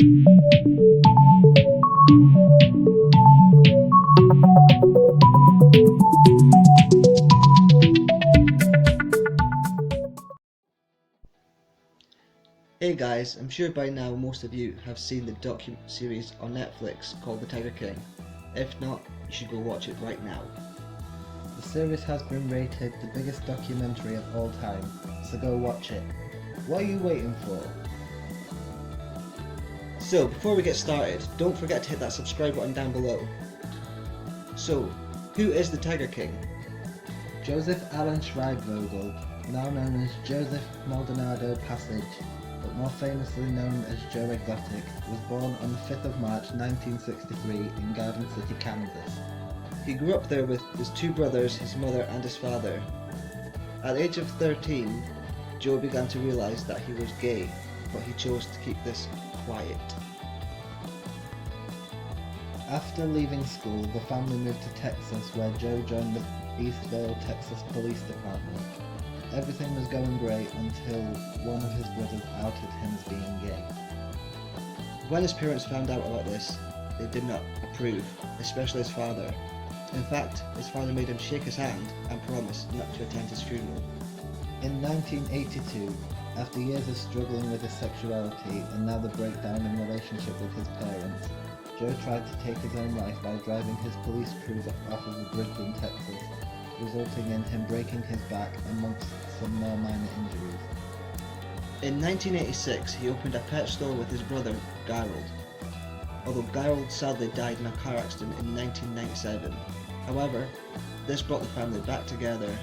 Hey guys, I'm sure by now most of you have seen the docu-series on Netflix called The Tiger King. If not, you should go watch it right now. The series has been rated the biggest documentary of all time, so go watch it. What are you waiting for? So, before we get started, don't forget to hit that subscribe button down below. So, who is the Tiger King? Joseph Allen Schreibvogel, now known as Joseph Maldonado Passage, but more famously known as Joe Exotic, was born on the 5th of March 1963 in Garden City, Kansas. He grew up there with his two brothers, his mother and his father. At the age of 13, Joe began to realise that he was gay, but he chose to keep this quiet. After leaving school, the family moved to Texas, where Joe joined the Eastville, Texas Police Department. Everything was going great until one of his brothers outed him as being gay. When his parents found out about this, they did not approve, especially his father. In fact, his father made him shake his hand and promise not to attend his funeral. In 1982, after years of struggling with his sexuality and now the breakdown in relationship with his parents, Joe tried to take his own life by driving his police cruiser off of a bridge in Texas, resulting in him breaking his back amongst some more minor injuries. In 1986, he opened a pet store with his brother, Carole. Although Carole sadly died in a car accident in 1997. However, this brought the family back together,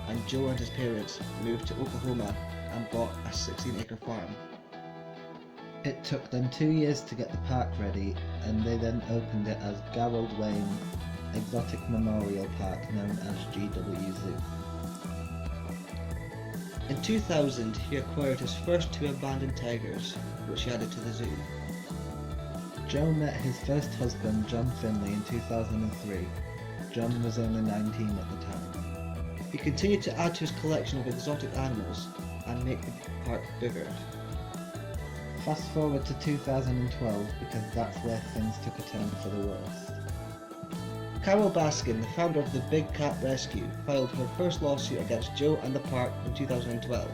and Joe and his parents moved to Oklahoma and bought a 16-acre farm. It took them 2 years to get the park ready, and they then opened it as Garrold Lane Exotic Memorial Park, known as GW Zoo. In 2000, he acquired his first 2 abandoned tigers, which he added to the zoo. Joe met his first husband, John Finley, in 2003. John was only 19 at the time. He continued to add to his collection of exotic animals and make the park bigger. Fast forward to 2012, because that's where things took a turn for the worst. Carole Baskin, the founder of the Big Cat Rescue, filed her first lawsuit against Joe and the park in 2012.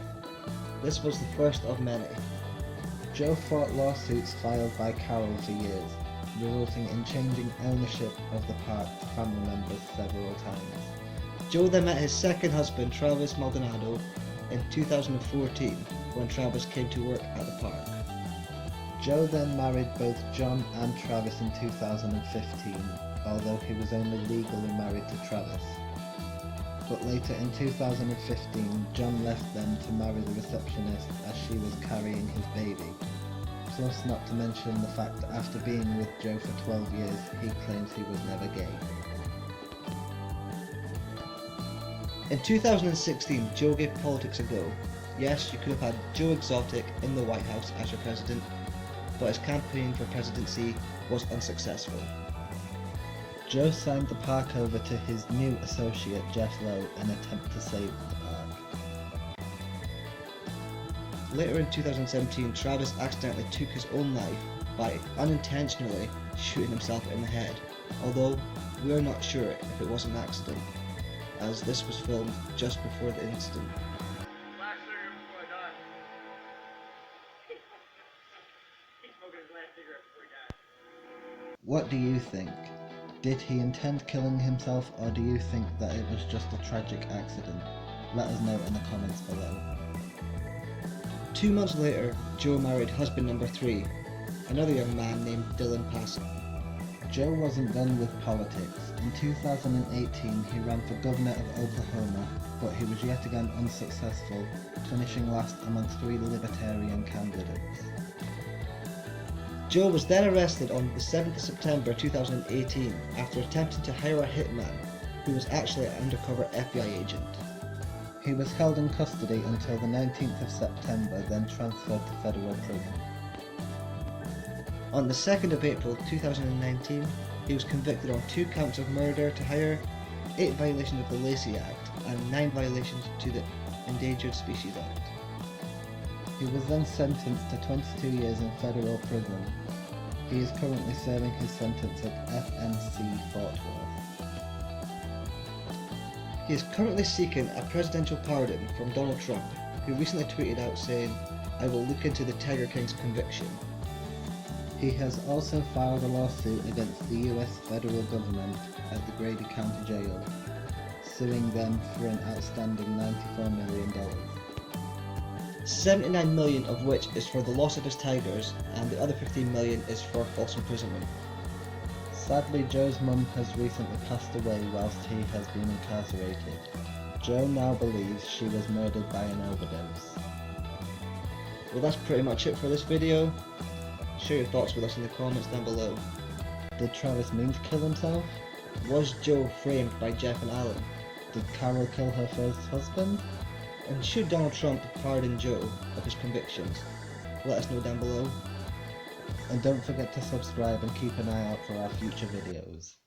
This was the first of many. Joe fought lawsuits filed by Carole for years, resulting in changing ownership of the park to family members several times. Joe then met his second husband, Travis Maldonado, in 2014, when Travis came to work at the park. Joe then married both John and Travis in 2015, although he was only legally married to Travis. But later in 2015, John left them to marry the receptionist as she was carrying his baby. Plus, not to mention the fact that after being with Joe for 12 years, he claims he was never gay. In 2016, Joe gave politics a go. Yes, you could have had Joe Exotic in the White House as your president, but his campaign for presidency was unsuccessful. Joe signed the park over to his new associate Jeff Lowe in an attempt to save the park. Later in 2017, Travis accidentally took his own life by unintentionally shooting himself in the head, although we are not sure if it was an accident, as this was filmed just before the incident. What do you think? Did he intend killing himself, or do you think that it was just a tragic accident? Let us know in the comments below. 2 months later, Joe married husband number 3, another young man named Dillon Passage. Joe wasn't done with politics. In 2018, he ran for governor of Oklahoma, but he was yet again unsuccessful, finishing last amongst 3 libertarian candidates. Joe was then arrested on the 7th of September 2018 after attempting to hire a hitman who was actually an undercover FBI agent. He was held in custody until the 19th of September, then transferred to federal prison. On the 2nd of April 2019, he was convicted on 2 counts of murder to hire, 8 violations of the Lacey Act, and 9 violations to the Endangered Species Act. He was then sentenced to 22 years in federal prison, He is currently serving his sentence at FNC Fort Worth. He is currently seeking a presidential pardon from Donald Trump, who recently tweeted out saying, "I will look into the Tiger King's conviction." He has also filed a lawsuit against the US federal government at the Grady County Jail, suing them for an outstanding $94 million. 79 million of which is for the loss of his tigers, and the other 15 million is for false imprisonment. Sadly, Joe's mum has recently passed away whilst he has been incarcerated. Joe now believes she was murdered by an overdose. Well, that's pretty much it for this video. Share your thoughts with us in the comments down below. Did Travis mean to kill himself? Was Joe framed by Jeff and Alan? Did Carole kill her first husband? And should Donald Trump pardon Joe of his convictions? Let us know down below. And don't forget to subscribe and keep an eye out for our future videos.